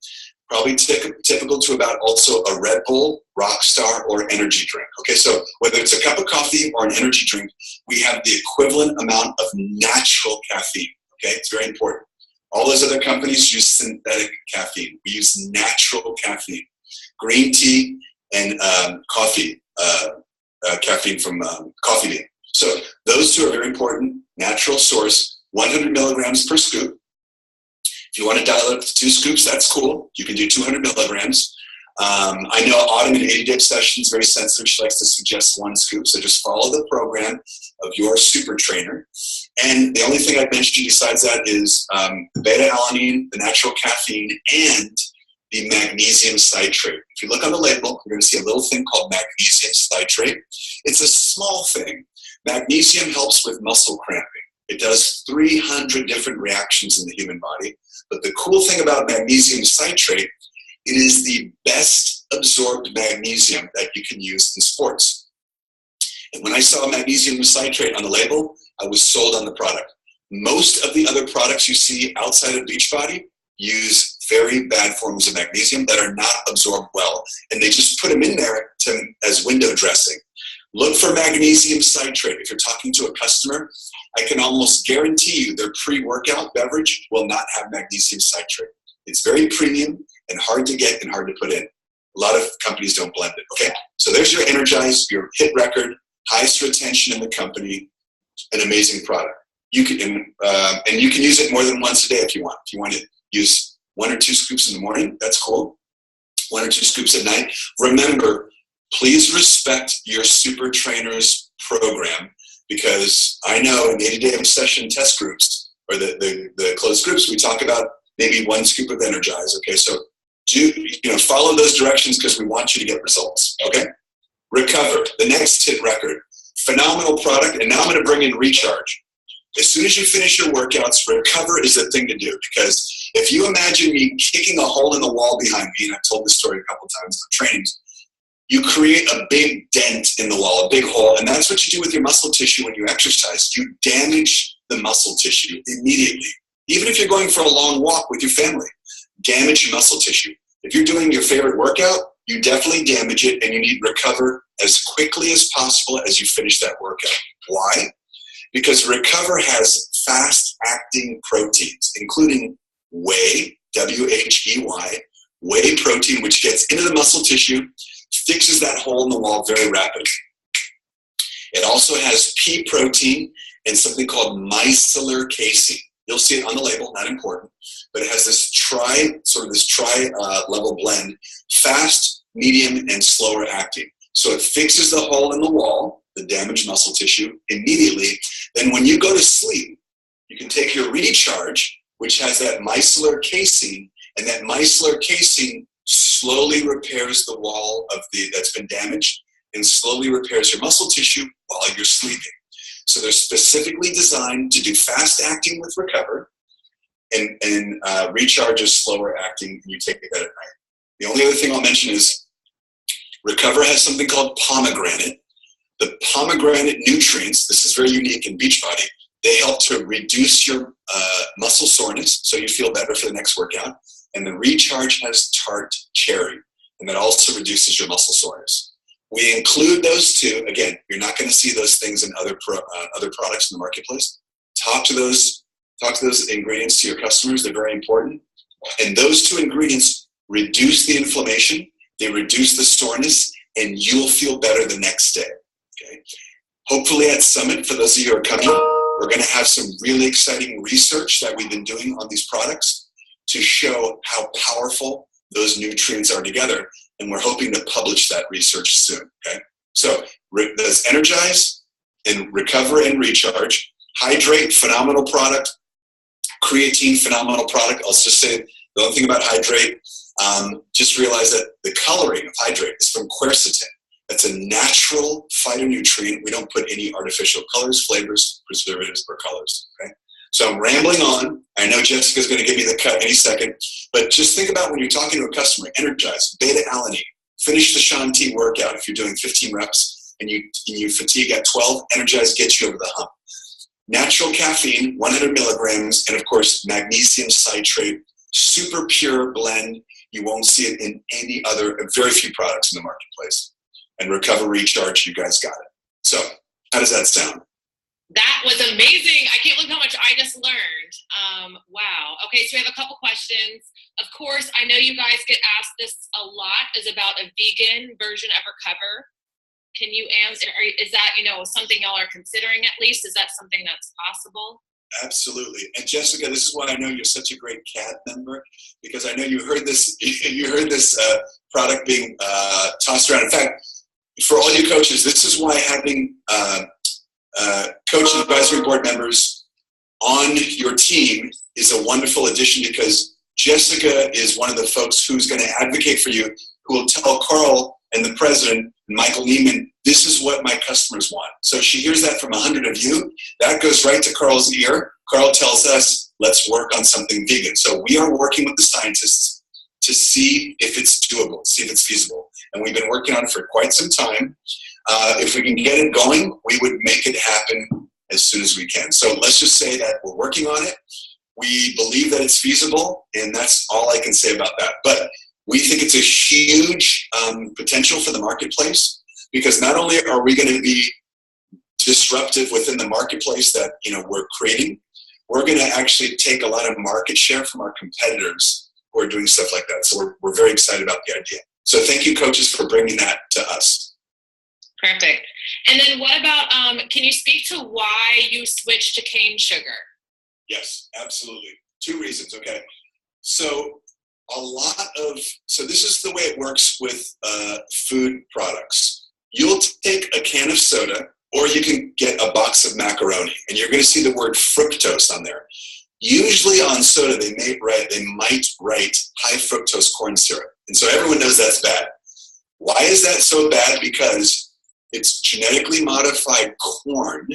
Probably typical to about also a Red Bull, Rockstar, or energy drink. Okay, so whether it's a cup of coffee or an energy drink, we have the equivalent amount of natural caffeine. Okay, it's very important. All those other companies use synthetic caffeine. We use natural caffeine. Green tea and coffee, caffeine from coffee bean. So those two are very important. Natural source, 100 milligrams per scoop. If you want to dial it up to 2 scoops, that's cool. You can do 200 milligrams. I know Autumn in 80-day obsession is very sensitive. She likes to suggest 1 scoop. So just follow the program of your super trainer. And the only thing I'd mention besides that is the beta-alanine, the natural caffeine, and the magnesium citrate. If you look on the label, you're going to see a little thing called magnesium citrate. It's a small thing. Magnesium helps with muscle cramping. It does 300 different reactions in the human body. But the cool thing about magnesium citrate, it is the best absorbed magnesium that you can use in sports. And when I saw magnesium citrate on the label, I was sold on the product. Most of the other products you see outside of Beachbody use very bad forms of magnesium that are not absorbed well. And they just put them in there as window dressing. Look for magnesium citrate. If you're talking to a customer, I can almost guarantee you their pre-workout beverage will not have magnesium citrate. It's very premium and hard to get and hard to put in. A lot of companies don't blend it. Okay, so there's your Energize, your hit record, highest retention in the company, an amazing product. You can and you can use it more than once a day if you want. If you want to use 1 or 2 scoops in the morning, that's cool. 1 or 2 scoops at night. Remember, please respect your super trainer's program, because I know in the 80-day obsession test groups or the closed groups, we talk about maybe 1 scoop of Energize. Okay, so follow those directions because we want you to get results. Okay, Recover, the next hit record, phenomenal product, and now I'm going to bring in Recharge. As soon as you finish your workouts, Recover is the thing to do, because if you imagine me kicking a hole in the wall behind me, and I've told this story a couple times in trainings, you create a big dent in the wall, a big hole, and that's what you do with your muscle tissue when you exercise. You damage the muscle tissue immediately. Even if you're going for a long walk with your family, damage your muscle tissue. If you're doing your favorite workout, you definitely damage it, and you need Recover as quickly as possible as you finish that workout. Why? Because Recover has fast-acting proteins, including whey, W-H-E-Y, whey protein, which gets into the muscle tissue, fixes that hole in the wall very rapidly. It also has pea protein and something called micellar casein. You'll see it on the label, not important, but it has this tri-level blend, fast, medium, and slower acting. So it fixes the hole in the wall, the damaged muscle tissue, immediately. Then when you go to sleep, you can take your Recharge, which has that micellar casein, and that micellar casein slowly repairs the wall that's been damaged and slowly repairs your muscle tissue while you're sleeping. So they're specifically designed to do fast acting with Recover, and Recharge is slower acting, and you take that at night. The only other thing I'll mention is Recover has something called pomegranate. The pomegranate nutrients, this is very unique in Beachbody, they help to reduce your muscle soreness so you feel better for the next workout. And the Recharge has tart cherry, and that also reduces your muscle soreness. We include those two. Again, you're not going to see those things in other products in the marketplace. Talk to those ingredients to your customers. They're very important. And those 2 ingredients reduce the inflammation, they reduce the soreness, and you'll feel better the next day. Okay. Hopefully at Summit, for those of you who are coming, we're going to have some really exciting research that we've been doing on these products to show how powerful those nutrients are together. And we're hoping to publish that research soon. Okay. So there's Energize and Recover and Recharge. Hydrate, phenomenal product. Creatine, phenomenal product. I'll just say the only thing about Hydrate, just realize that the coloring of Hydrate is from quercetin. That's a natural phytonutrient. We don't put any artificial colors, flavors, preservatives, or colors. Okay? So I'm rambling on. I know Jessica's going to give me the cut any second, but just think about when you're talking to a customer, energize, beta-alanine, finish the Shaun T workout. If you're doing 15 reps and you fatigue at 12, energize gets you over the hump. Natural caffeine, 100 milligrams, and of course, magnesium citrate, super pure blend. You won't see it in any other, very few products in the marketplace. And Recover Recharge, you guys got it. So how does that sound? That was amazing. I can't believe how much I just learned. Wow. Okay, so we have a couple questions. Of course, I know you guys get asked this a lot, is about a vegan version of Recover. Can you answer, is that, something y'all are considering at least? Is that something that's possible? Absolutely. And Jessica, this is why I know you're such a great CAD member, because I know you heard this product being tossed around. In fact, for all you coaches, this is why having coach advisory board members on your team is a wonderful addition, because Jessica is one of the folks who's going to advocate for you, who will tell Carl and the president, Michael Neiman, this is what my customers want. So she hears that from 100 of you. That goes right to Carl's ear. Carl tells us, let's work on something vegan. So we are working with the scientists to see if it's doable, see if it's feasible. And we've been working on it for quite some time. If we can get it going, we would make it happen as soon as we can. So let's just say that we're working on it. We believe that it's feasible, and that's all I can say about that. But we think it's a huge potential for the marketplace, because not only are we going to be disruptive within the marketplace that we're creating, we're going to actually take a lot of market share from our competitors who are doing stuff like that. So we're very excited about the idea. So thank you, coaches, for bringing that to us. Perfect. And then what about, can you speak to why you switched to cane sugar? Yes, absolutely. 2 reasons, okay? So this is the way it works with food products. You'll take a can of soda, or you can get a box of macaroni, and you're going to see the word fructose on there. Usually on soda, they might write high fructose corn syrup. And so everyone knows that's bad. Why is that so bad? Because it's genetically modified corn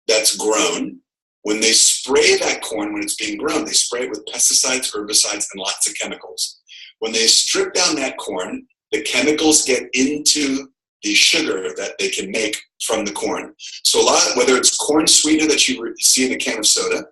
that's grown. When they spray that corn, when it's being grown, they spray it with pesticides, herbicides, and lots of chemicals. When they strip down that corn, the chemicals get into the sugar that they can make from the corn. So whether it's corn sweetener that you see in a can of soda,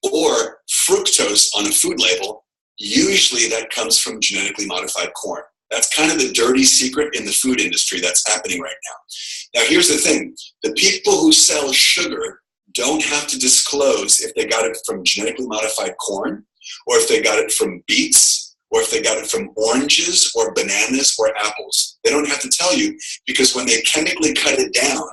or fructose on a food label, usually that comes from genetically modified corn. That's kind of the dirty secret in the food industry that's happening right now. Now, here's the thing. The people who sell sugar don't have to disclose if they got it from genetically modified corn, or if they got it from beets, or if they got it from oranges or bananas or apples. They don't have to tell you, because when they chemically cut it down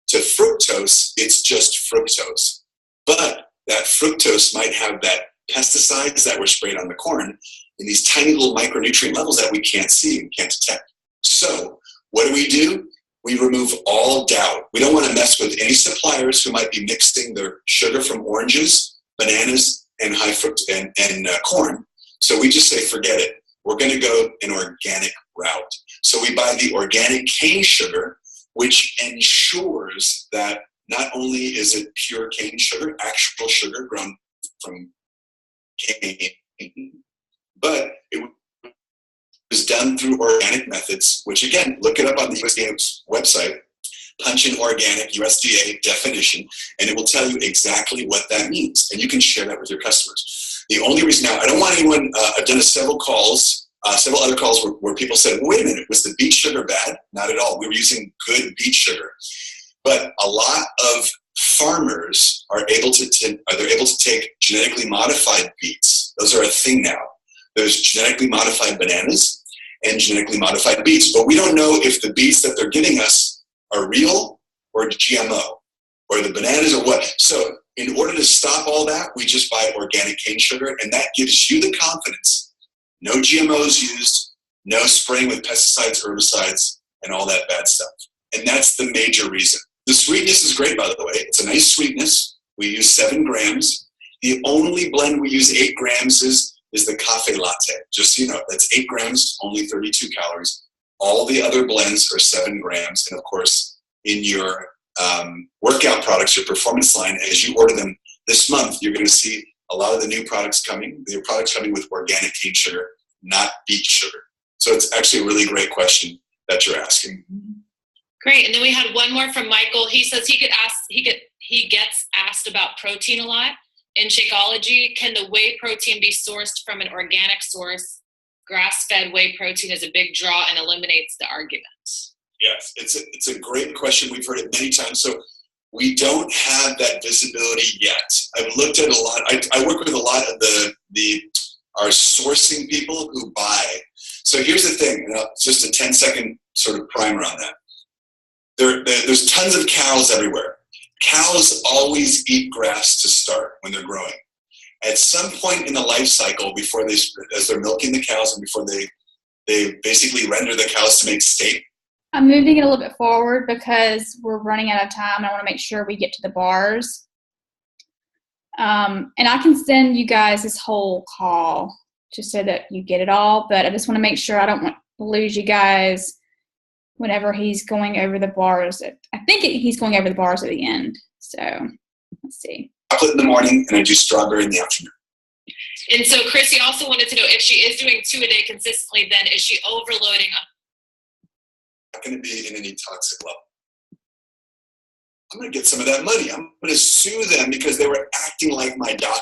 to fructose, it's just fructose. But that fructose might have that pesticides that were sprayed on the corn in these tiny little micronutrient levels that we can't see and can't detect. So what do? We remove all doubt. We don't want to mess with any suppliers who might be mixing their sugar from oranges, bananas, and high fructose and corn. So we just say, forget it. We're going to go an organic route. So we buy the organic cane sugar, which ensures that not only is it pure cane sugar, actual sugar grown from cane, but it was done through organic methods, which again, look it up on the USDA's website, punch in organic USDA definition, and it will tell you exactly what that means. And you can share that with your customers. The only reason now, I don't want anyone, I've done several other calls where people said, well, wait a minute, was the beet sugar bad? Not at all. We were using good beet sugar. But a lot of farmers are able to take genetically modified beets. Those are a thing now. There's genetically modified bananas and genetically modified beets. But we don't know if the beets that they're giving us are real or GMO, or the bananas or what. So in order to stop all that, we just buy organic cane sugar, and that gives you the confidence. No GMOs used, no spraying with pesticides, herbicides, and all that bad stuff. And that's the major reason. The sweetness is great, by the way. It's a nice sweetness. We use 7 grams. The only blend we use 8 grams is the cafe latte. Just so you know, that's 8 grams, only 32 calories. All the other blends are 7 grams. And of course, in your workout products, your performance line, as you order them this month, you're going to see a lot of the new products coming. They're products coming with organic cane sugar, not beet sugar. So it's actually a really great question that you're asking. Great. And then we had one more from Michael. He says he gets asked about protein a lot in Shakeology. Can the whey protein be sourced from an organic source? Grass-fed whey protein is a big draw and eliminates the argument. Yes, it's a great question. We've heard it many times. So we don't have that visibility yet. I've looked at a lot. I work with a lot of our sourcing people who buy. So here's the thing. Just a 10-second sort of primer on that. There's tons of cows everywhere. Cows always eat grass to start when they're growing. At some point in the life cycle, as they're milking the cows and before they basically render the cows to make steak. I'm moving it a little bit forward because we're running out of time. I want to make sure we get to the bars. And I can send you guys this whole call just so that you get it all. But I just want to make sure I don't want to lose you guys whenever he's going over the bars. I think he's going over the bars at the end. So let's see. Chocolate in the morning, and I do strawberry in the afternoon. And so Chrissy also wanted to know if she is doing 2 a day consistently, then is she overloading? Not going to be in any toxic level. I'm going to get some of that money. I'm going to sue them because they were acting like my doctor.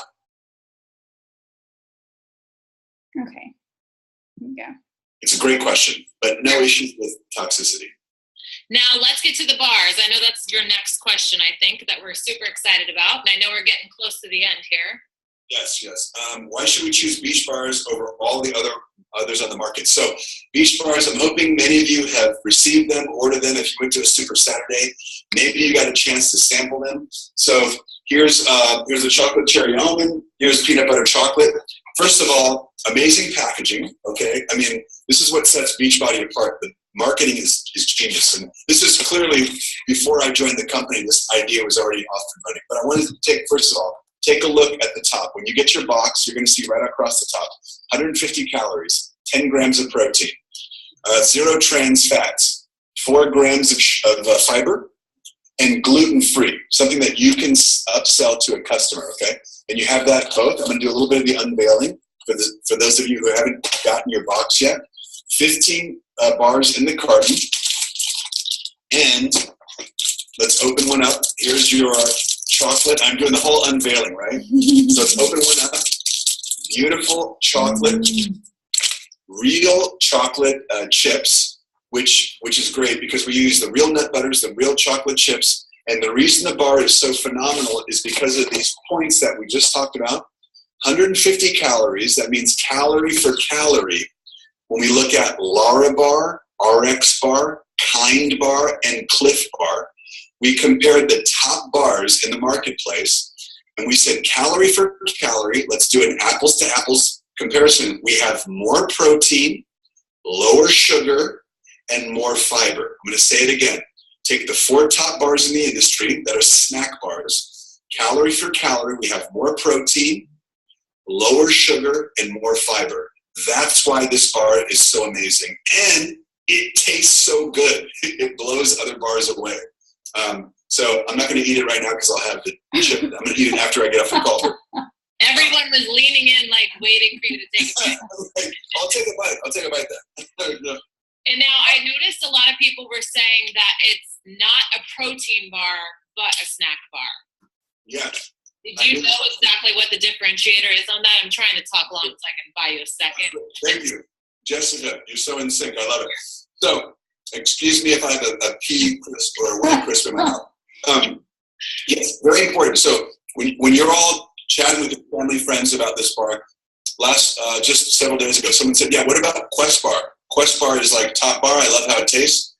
Okay. Here we go. It's a great question, but no issues with toxicity. Now let's get to the bars. I know that's your next question, I think, that we're super excited about. And I know we're getting close to the end here. Yes. Why should we choose Beach Bars over all the others on the market? So Beach Bars, I'm hoping many of you have received them, ordered them. If you went to a Super Saturday, maybe you got a chance to sample them. So here's a chocolate cherry almond. Here's peanut butter chocolate. First of all, amazing packaging, okay? I mean, this is what sets Beachbody apart. The marketing is genius. And this is clearly, before I joined the company, this idea was already off and running. But I wanted to first of all, take a look at the top. When you get your box, you're going to see right across the top, 150 calories, 10 grams of protein, 0 trans fats, 4 grams of fiber, and gluten-free, something that you can upsell to a customer, okay? And you have that both. I'm going to do a little bit of the unveiling for those of you who haven't gotten your box yet. 15 bars in the carton. And let's open one up. Here's your chocolate. I'm doing the whole unveiling, right? So let's open one up. Beautiful chocolate, real chocolate chips, which is great because we use the real nut butters, the real chocolate chips. And the reason the bar is so phenomenal is because of these points that we just talked about. 150 calories, that means calorie for calorie. When we look at Lara bar, RX bar, Kind bar, and Cliff bar, we compared the top bars in the marketplace and we said calorie for calorie, let's do an apples to apples comparison. We have more protein, lower sugar, and more fiber. I'm going to say it again. Take the 4 top bars in the industry that are snack bars. Calorie for calorie, we have more protein, lower sugar, and more fiber. That's why this bar is so amazing. And it tastes so good. It blows other bars away. So I'm not going to eat it right now because I'll have the chip. I'm going to eat it after I get off the call. Everyone was leaning in, like waiting for you to take a bite. I'll take a bite. I'll take a bite then. And now I noticed a lot of people were saying that it's not a protein bar, but a snack bar. Yes. Did you know exactly what the differentiator is on that? I'm trying to talk long so I can buy you a second. Thank you. Jessica, you're so in sync. I love it. So, excuse me if I have a pea crisp or a white crisp in my mouth. Yes, very important. So, when you're all chatting with your family friends about this bar, just several days ago, someone said, yeah, what about Quest Bar? Quest Bar is like top bar. I love how it tastes.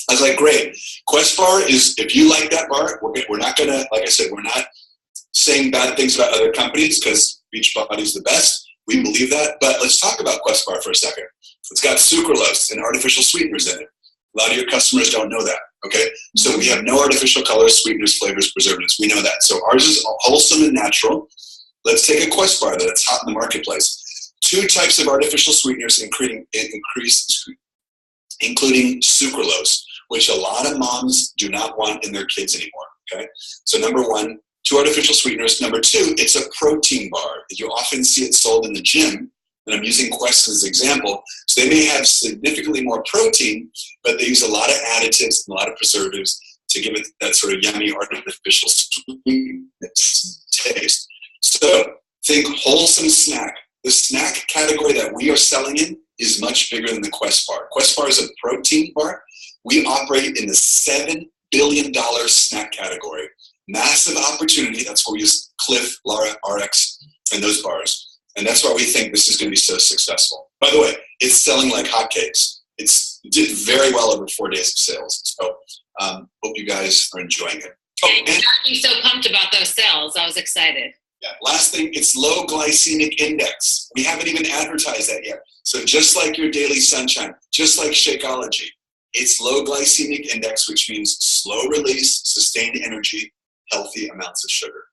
I was like, great. Quest Bar is, if you like that bar, we're not going to, like I said, we're not saying bad things about other companies because Beachbody is the best. We believe that. But let's talk about Quest Bar for a second. It's got sucralose and artificial sweeteners in it. A lot of your customers don't know that, okay? So we have no artificial colors, sweeteners, flavors, preservatives. We know that. So ours is wholesome and natural. Let's take a Quest Bar that's hot in the marketplace. 2 types of artificial sweeteners increase including sucralose, which a lot of moms do not want in their kids anymore, okay? So number one, 2 artificial sweeteners. Number 2, it's a protein bar. You often see it sold in the gym, and I'm using Quest as an example. So they may have significantly more protein, but they use a lot of additives and a lot of preservatives to give it that sort of yummy artificial sweetness taste. So think wholesome snack. The snack category that we are selling in is much bigger than the Quest bar. Quest bar is a protein bar. We operate in the $7 billion snack category. Massive opportunity. That's where we use Cliff, Lara, RX, and those bars. And that's why we think this is going to be so successful. By the way, it's selling like hotcakes. It did very well over 4 days of sales. So hope you guys are enjoying it. Oh, and you got me so pumped about those sales. I was excited. Yeah. Last thing, it's low glycemic index. We haven't even advertised that yet. So just like your Daily Sunshine, just like Shakeology, it's low glycemic index, which means slow release, sustained energy, healthy amounts of sugar.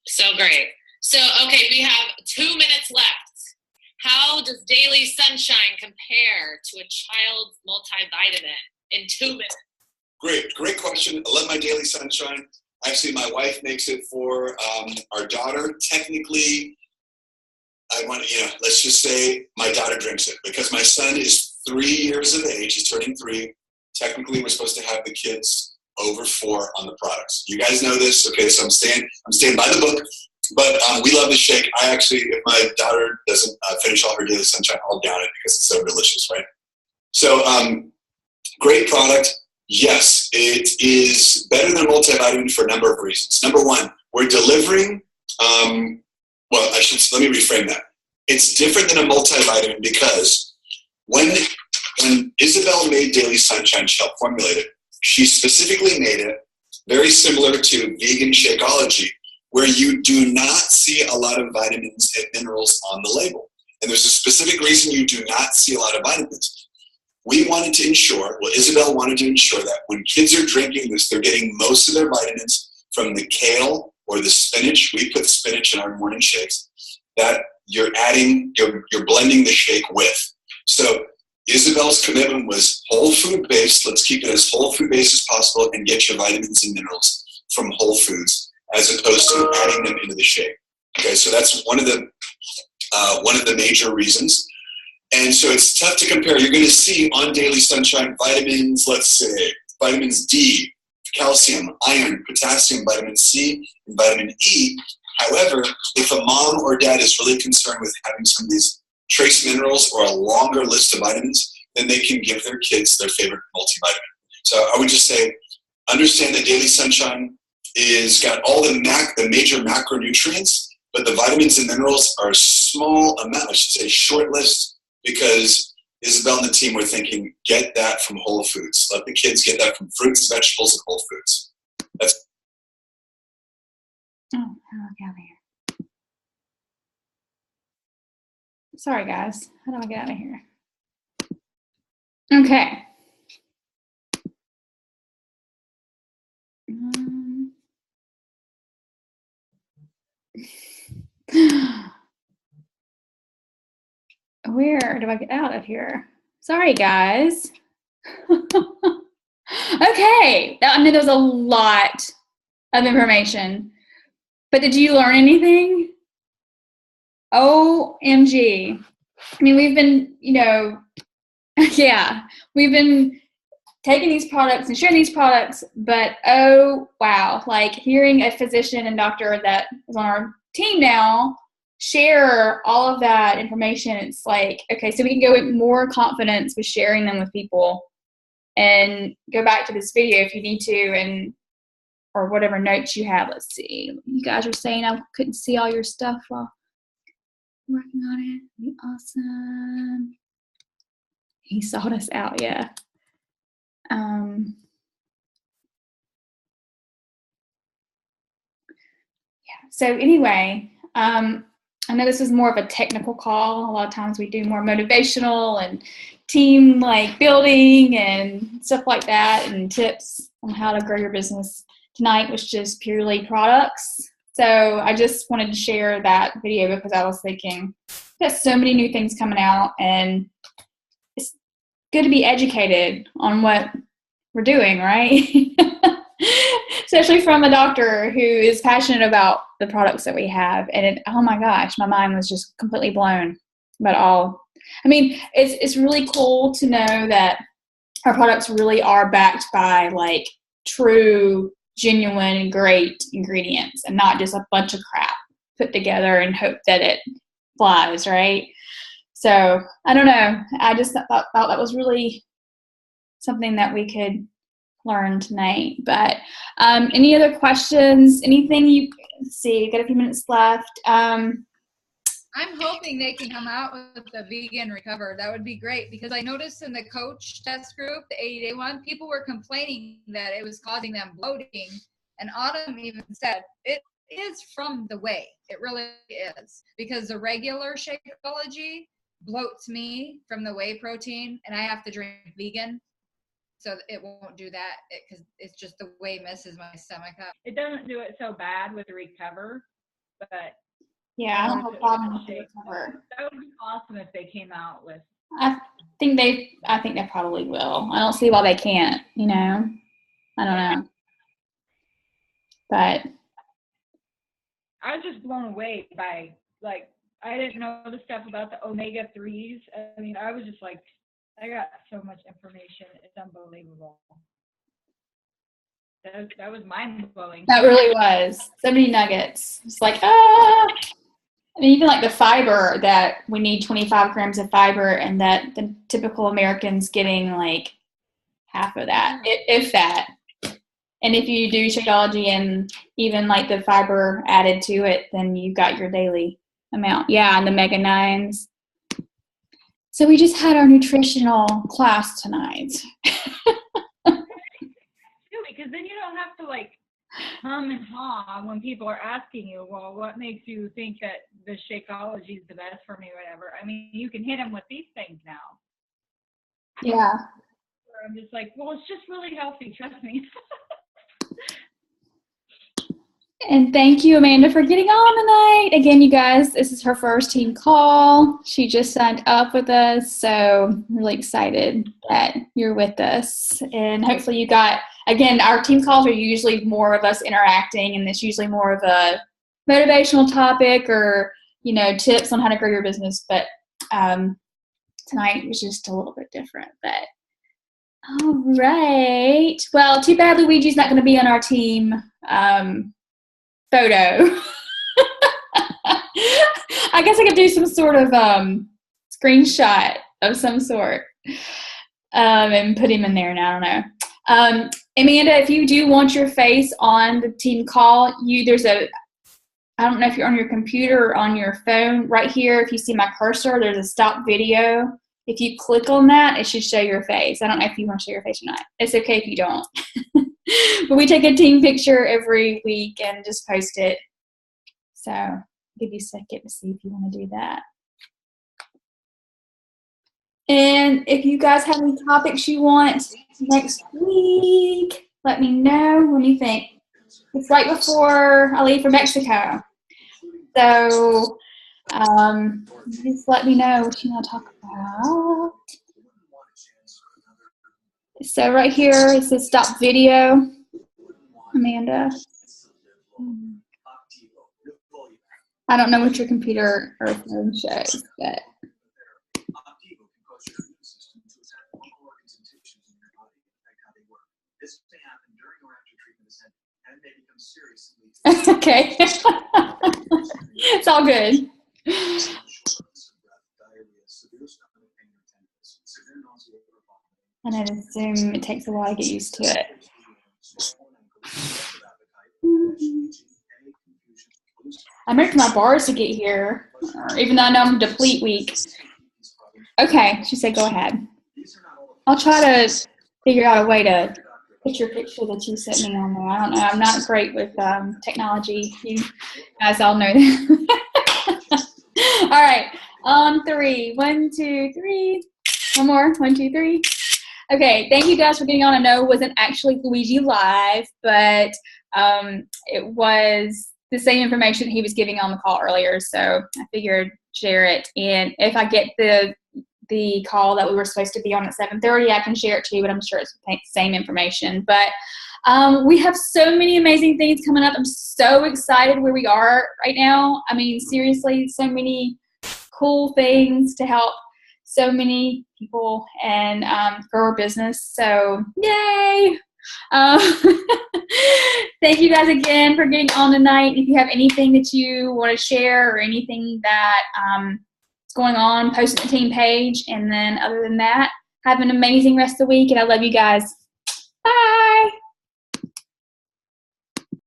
So great. So, okay, we have 2 minutes left. How does Daily Sunshine compare to a child's multivitamin in 2 minutes? Great question. I love my Daily Sunshine. Actually, my wife makes it for our daughter. Technically, let's just say my daughter drinks it because my son is 3 years of age. He's turning 3. Technically, we're supposed to have the kids over 4 on the products. You guys know this, okay? So I'm staying by the book. But we love the shake. I actually, if my daughter doesn't finish all her Daily Sunshine, I'll down it because it's so delicious, right? So great product. Yes, it is better than multivitamin for a number of reasons. Number one, we're delivering, let me reframe that. It's different than a multivitamin because when Isabel made Daily Sunshine, she helped formulate it, she specifically made it very similar to vegan Shakeology, where you do not see a lot of vitamins and minerals on the label. And there's a specific reason you do not see a lot of vitamins. We wanted to ensure, Isabel wanted to ensure that when kids are drinking this, they're getting most of their vitamins from the kale or the spinach. We put spinach in our morning shakes that you're blending the shake with. So Isabel's commitment was whole food based. Let's keep it as whole food based as possible and get your vitamins and minerals from whole foods, as opposed to adding them into the shake. Okay, so that's one of the major reasons. And so it's tough to compare. You're going to see on Daily Sunshine vitamins, let's say vitamins D, calcium, iron, potassium, vitamin C, and vitamin E. However, if a mom or dad is really concerned with having some of these trace minerals or a longer list of vitamins, then they can give their kids their favorite multivitamin. So I would just say, understand that Daily Sunshine is got all the major macronutrients, but the vitamins and minerals are a small amount, I should say short list, because Isabel and the team were thinking, get that from whole foods. Let the kids get that from fruits, vegetables, and whole foods. How do I get out of here? Sorry, guys. How do I get out of here? Okay. Where do I get out of here? Sorry, guys. Okay. I mean, there's a lot of information. But did you learn anything? OMG. I mean, we've been, we've been taking these products and sharing these products, but oh, wow. Like hearing a physician and doctor that is on our team now share all of that information, it's like, okay, so we can go with more confidence with sharing them with people and go back to this video if you need to, or whatever notes you have. Let's see. You guys are saying I couldn't see all your stuff while working on it. It'd be awesome. He sought us out, yeah. So anyway, I know this is more of a technical call. A lot of times we do more motivational and team like building and stuff like that, and tips on how to grow your business. Tonight was just purely products. So I just wanted to share that video because I was thinking there's so many new things coming out, and it's good to be educated on what we're doing, right? Especially from a doctor who is passionate about the products that we have. And oh my gosh, my mind was just completely blown about all. I mean, it's really cool to know that our products really are backed by like true, genuine, great ingredients and not just a bunch of crap put together and hope that it flies, right? So I don't know. I just thought that was really something that we could learn tonight. But any other questions? Anything you see? Got a few minutes left. I'm hoping they can come out with the vegan recover. That would be great, because I noticed in the coach test group, the 80-day one, people were complaining that it was causing them bloating. And Autumn even said it is from the whey. It really is, because the regular Shakeology bloats me from the whey protein, and I have to drink vegan, so it won't do that, because it's just the whey messes my stomach up. It doesn't do it so bad with the recover, but Yeah, I don't have a problem with the recover. that would be awesome if they came out with. I think they probably will. I don't see why they can't, you know. I don't know. But I was just blown away by, like, I didn't know the stuff about the omega-3s. I mean, I was just like, I got so much information. It's unbelievable. That was mind-blowing. that really was. So many nuggets. It's like, I mean, even like the fiber, that we need 25 grams of fiber, and that the typical American's getting like half of that, if that. And if you do Shakeology and even like the fiber added to it, then you've got your daily amount. Yeah, and the Mega 9s. So we just had our nutritional class tonight. Because then you don't have to like hum and haw when people are asking you, well, what makes you think that the Shakeology is the best for me, whatever. I mean, you can hit them with these things now. Yeah. I'm just like, well, it's just really healthy, trust me. And thank you, Amanda, for getting on tonight. Again, you guys, this is her first team call. She just signed up with us, so I'm really excited that you're with us. And hopefully you got, again, our team calls are usually more of us interacting, and it's usually more of a motivational topic or, you know, tips on how to grow your business. But tonight was just a little bit different. But all right. Well, too bad Luigi's not going to be on our team photo. I guess I could do some sort of screenshot of some sort and put him in there, and I don't know. Amanda, if you do want your face on the team call, I don't know if you're on your computer or on your phone. Right here, if you see my cursor, there's a stop video. If you click on that, it should show your face. I don't know if you want to show your face or not. It's okay if you don't. But we take a team picture every week and just post it. So I'll give you a second to see if you want to do that. And if you guys have any topics you want next week, let me know. What do you think? It's right before I leave for Mexico. So just let me know what you want to talk about. So right here it says stop video, Amanda. I don't know what your computer or phone shows, but okay. It's all good. And I assume it takes a while to get used to it. I'm ready for my bars to get here, even though I know I'm deplete week. Okay, she said go ahead. I'll try to figure out a way to put your picture that you sent me on there. I don't know. I'm not great with technology. You guys all know that. All right, on 3. 1, 2, 3. One more. 1, 2, 3. Okay, thank you guys for getting on. I know it wasn't actually Luigi live, but it was the same information he was giving on the call earlier, so I figured share it. And if I get the the call that we were supposed to be on at 7:30, I can share it to you, but I'm sure it's the same information. But we have so many amazing things coming up. I'm so excited where we are right now. I mean, seriously, so many cool things to help so many people and grow our business. So yay! Thank you guys again for getting on tonight. If you have anything that you want to share or anything that is going on, post it on the team page. And then other than that, have an amazing rest of the week, and I love you guys.